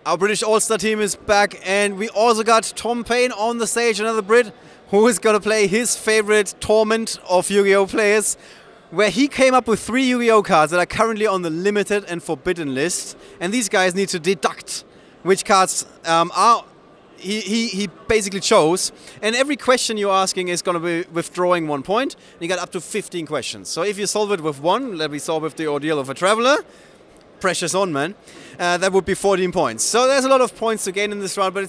Our British All-Star team is back, and we also got Tom Payne on the stage, another Brit, who is going to play his favorite tournament of Yu-Gi-Oh! Players, where he came up with 3 Yu-Gi-Oh! Cards that are currently on the limited and forbidden list, and these guys need to deduct which cards he basically chose, and every question you're asking is going to be withdrawing 1 point, and you got up to 15 questions. So if you solve it with 1, like we saw with the Ordeal of a Traveler, pressure's on, man. That would be 14 points. So there's a lot of points to gain in this round, but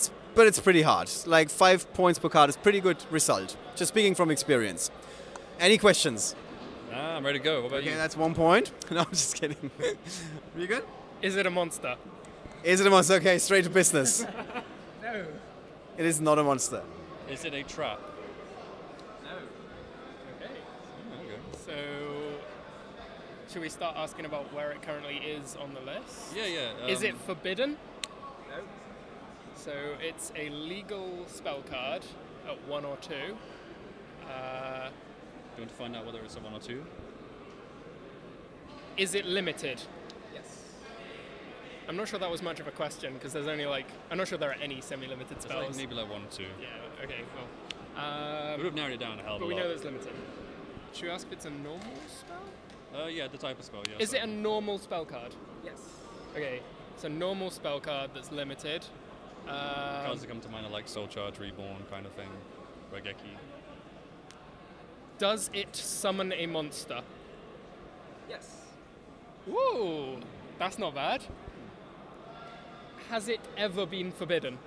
it's pretty hard. Like 5 points per card is pretty good result. Just speaking from experience. Any questions? I'm ready to go. What about you? Okay, that's 1 point. No, I'm just kidding. You good? Is it a monster? Is it a monster? Okay, straight to business. No. It is not a monster. Is it a trap? No. Okay. Okay. So, should we start asking about where it currently is on the list? Yeah. Is it forbidden? No. So it's a legal spell card at 1 or 2. Do you want to find out whether it's a 1 or 2? Is it limited? Yes. I'm not sure that was much of a question because there's only I'm not sure there are any semi-limited It's spells. like maybe like 1 or 2. Yeah. Okay. Well. We would have narrowed it down a hell of a But lot. we know there's limited. Should we ask if it's a normal spell? Yeah, the type of spell, yes. Is it a normal spell card? Yes. Okay. It's a normal spell card that's limited. Cards that come to mind are like Soul Charge, Reborn kind of thing. Regeki. Does it summon a monster? Yes. Whoa, that's not bad. Has it ever been forbidden?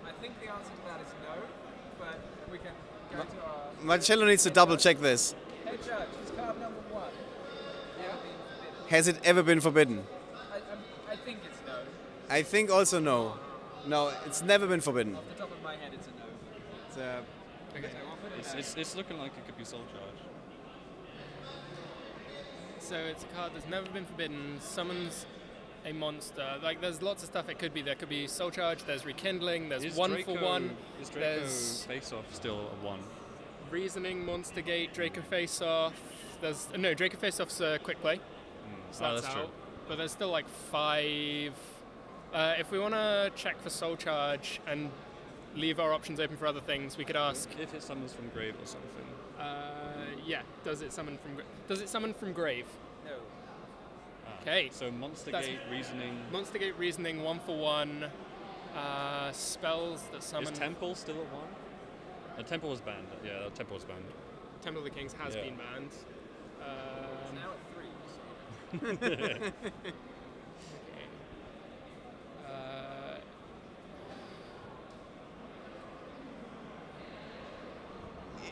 I think the answer to that is no, but we can go to our... Marcello needs to double check this. Hey Judge, it's card number 1. Yeah. Has it ever been forbidden? I think it's no. I think also no. No, it's never been forbidden. Off the top of my head, it's a no. It's, Okay. So we'll put it It's looking like it could be Soul Charge. So it's a card that's never been forbidden, summons a monster. Like, there's lots of stuff it could be. There could be Soul Charge, there's Rekindling, there's Is 1 Draco, for 1, Is Draco there's face-off still a 1? Reasoning, Monster Gate, Draco Face-Off. There's no, Draco Face-Off's a quick play, so Oh, that's that's out. true. But there's still like 5. If we want to check for Soul Charge and leave our options open for other things, we could ask. If it summons from grave or something. Yeah, does it summon from grave? no. Okay. So Monster That's- Gate, Reasoning. Monster Gate Reasoning, 1 for 1. Spells that summon. Is Temple still a 1? Temple was banned. Yeah, Temple was banned. Temple of the Kings has Yeah. been banned. It's now at 3. Okay.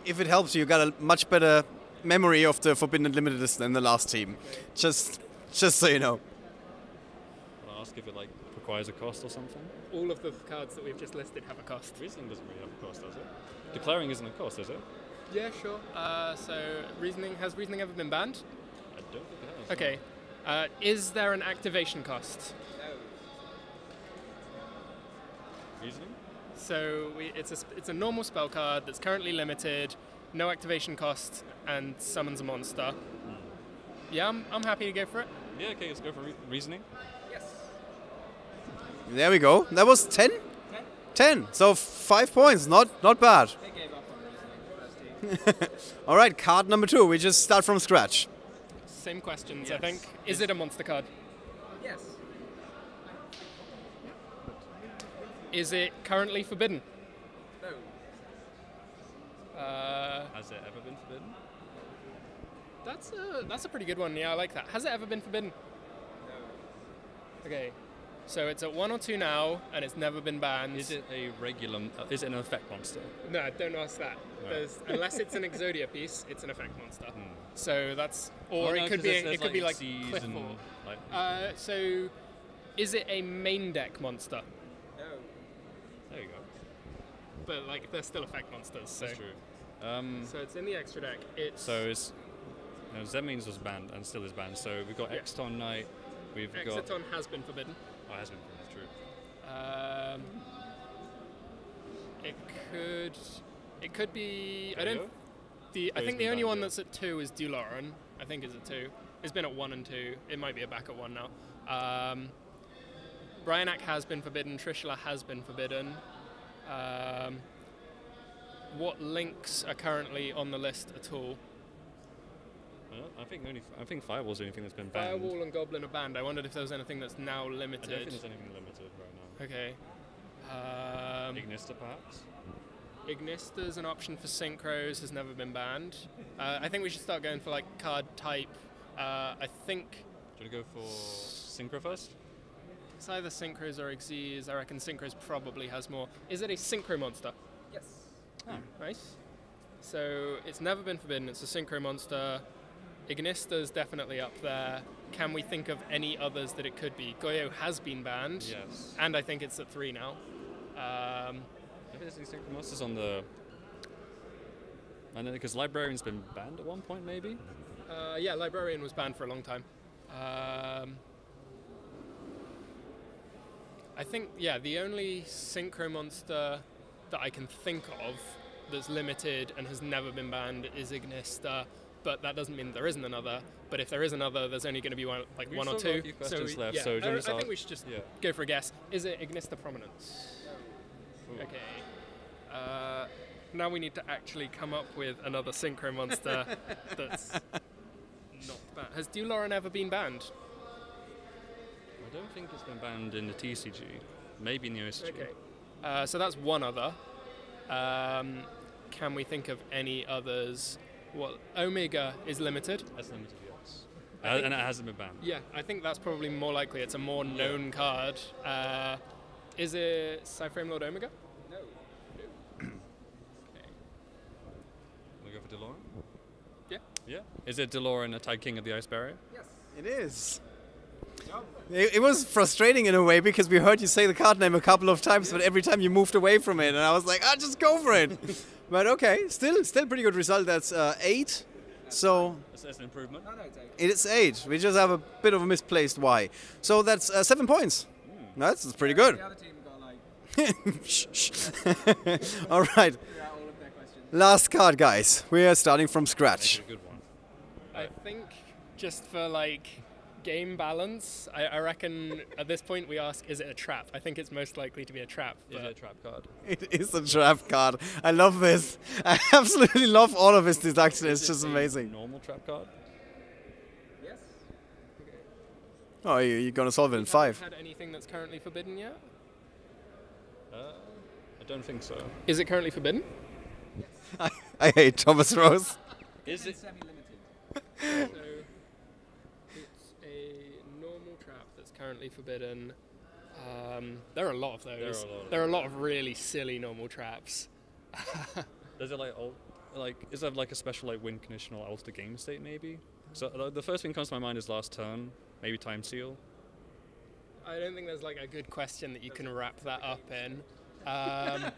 if it helps you, got a much better memory of the Forbidden and Limited list than the last team. Just so you know. I'll ask if it like requires a cost or something. All of the cards that we've just listed have a cost. Reasoning doesn't really have a cost, does it? Declaring isn't a cost, is it? Yeah, sure. So has Reasoning ever been banned? I don't think it has. Okay. Is there an activation cost? No. Reasoning? So it's a normal spell card that's currently limited, no activation cost, and summons a monster. Yeah, I'm happy to go for it. Yeah, okay, let's go for Reasoning. Yes. There we go. That was 10? 10. 10. So 5 points. Not bad. They gave up on Reasoning, first team. All right, card number 2. We just start from scratch. Same questions, I Yes. think. Is it a monster card? Yes. Is it currently forbidden? No. Has it ever been forbidden? That's a pretty good one. Yeah, I like that. Has it ever been forbidden? No. Okay. So it's at 1 or 2 now, and it's never been banned. Is it a regular? Is it an effect monster? No, don't ask that. No. Unless it's an Exodia piece, it's an effect monster. Hmm. So that's, Oh, or no, it could 'cause be there's it could be like seas Cliff and, Fall. like, So, is it a main deck monster? No. there you go. But like they're still effect monsters. So, That's true. so it's in the extra deck. It's So it's Zemmeans was banned and still is banned. So we've got Yeah. Exton Knight. We've got. Exiton has been forbidden. Oh, it has been. That's true. It could be. I Yo-yo? don't. I Yo-yo's think been the only banned, one yeah. that's at 2 is Dularan. I think is at 2. It's been at 1 and 2. It might be back at 1 now. Bryanak has been forbidden. Trishula has been forbidden. What links are currently on the list at all? I think Firewall's the only thing that's been banned. Firewall and Goblin are banned. I wondered if there was anything that's now limited. I don't think there's anything limited right Okay. now. Ignista perhaps? Ignista's an option for synchros, has never been banned. I think we should start going for like card type. I think... Do you want to go for Synchro first? It's either synchros or Xyz. I reckon synchros probably has more. Is it a synchro monster? Yes. Oh, nice. So it's never been forbidden. It's a synchro monster. Ignista's definitely up there. Can we think of any others that it could be? Goyo has been banned. Yes. And I think it's at 3 now. Maybe there's any Synchro monsters on the... I know because Librarian's been banned at one point, maybe? Yeah, Librarian was banned for a long time. I think, yeah, the only synchro monster that I can think of that's limited and has never been banned is Ignista, but that doesn't mean there isn't another. But if there is another, there's only going to be one or two. A few questions left, yeah, so I think we should just yeah. go for a guess. Is it Ignista Prominence? Ooh. Okay. Now we need to actually come up with another synchro monster that's not banned. Has Duloran ever been banned? I don't think it's been banned in the TCG. Maybe in the OSG. Okay. So that's one other. Can we think of any others? Well, Omega is limited. That's limited, yes. And it hasn't been banned. Yeah, I think that's probably more likely. It's a more known card. Is it Cyframe Lord Omega? No. Okay. Want to go for Deloran? Yeah. Yeah. Is it Deloran, a Tide King of the Ice Barrier? Yes. It is. Job. It was frustrating in a way because we heard you say the card name a couple of times, but every time you moved away from it, and I was like, just go for it. But okay, still pretty good result. That's 8. So That's an improvement. No, it's 8. it is 8. We just have a bit of a misplaced Y. So that's 7 points. That's pretty good. The other team got like Shh, shh. All right. figure out all of their questions. Last card, guys. We are starting from That's scratch. a good one. I think just for like game balance, I reckon at this point we ask, is it a trap? I think it's most likely to be a trap. Is it a trap card? It is a trap card. I love this. I absolutely love all of his deduction. It's Is just it a amazing. Normal trap card? Yes. Oh, you're going to solve it in 5. Had anything that's currently forbidden yet? I don't think so. Is it currently forbidden? I hate Thomas Rose. Is it? Semi-limited. So it's a normal trap that's currently forbidden. There are a lot of those. There are a lot of really silly normal traps. Does it is there like a special like win condition or alter game state maybe? So the first thing that comes to my mind is last turn, maybe time seal. I don't think there's like a good question that you can wrap that up in. Is it a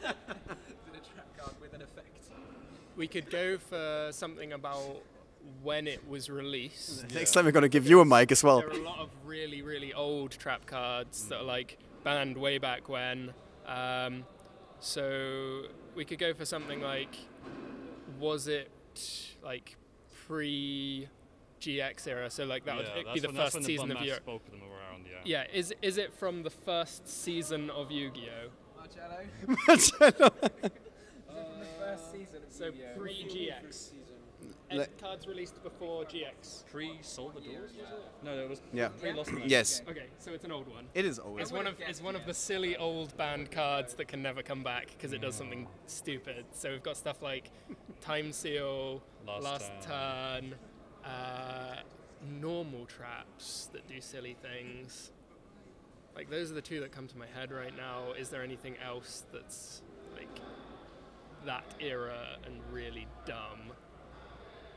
trap card with an effect? We could go for something about when it was released. Next time we're going to give you a mic as well. There are a lot of really, really old trap cards that are like banned way back when. So we could go for something like, was it like pre-GX era? So like that would be the first season of Yu-Gi-Oh. Spoke of them around, yeah. Yeah, is it from the first season of Yu-Gi-Oh? Marcello? From the first season of So Yu-Gi-Oh. pre-GX. Season. Cards released before GX. Pre-Sold the Doors? No, it was Yeah. pre-Lost Mansion. Yes, Okay, so it's an old one. it is always. It's one of the silly old banned cards that can never come back because it does something stupid. So we've got stuff like Time Seal, Last Turn, normal traps that do silly things. Like those are the two that come to my head right now. Is there anything else that's like that era and really dumb?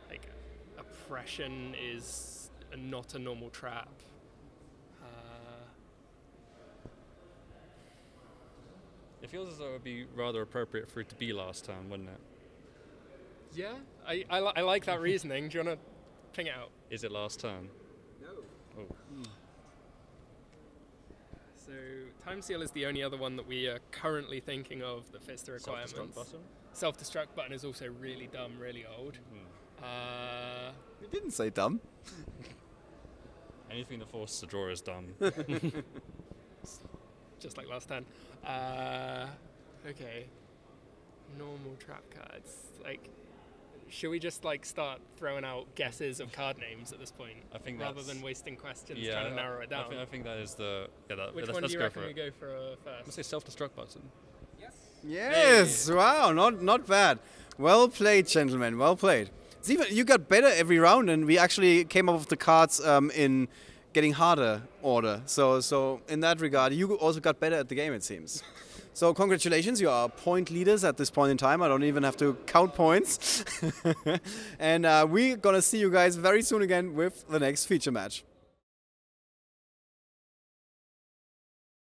Like Oppression is not a normal trap. It feels as though it would be rather appropriate for it to be last turn, wouldn't it? Yeah, I like that reasoning. Do you want to ping it out? Is it last turn? No. Oh. So Time Seal is the only other one that we are currently thinking of that fits the requirements. Self-destruct button? Self-destruct button is also really dumb, really old. You didn't say dumb. Anything that forces a draw is dumb. just like last turn. Okay. Normal trap cards. Like, should we just like start throwing out guesses of card names at this point? I think rather than wasting questions yeah, trying to narrow it down. I think that is the Which let's one do you go reckon for we it. go for first? Let's say self-destruct button. Yes. Yes, wow, not bad. Well played, gentlemen, well played. It's even, you got better every round, and we actually came up with the cards in getting harder order. So in that regard, you also got better at the game, it seems. So congratulations, you are point leaders at this point in time. I don't even have to count points. And we're gonna see you guys very soon again with the next feature match.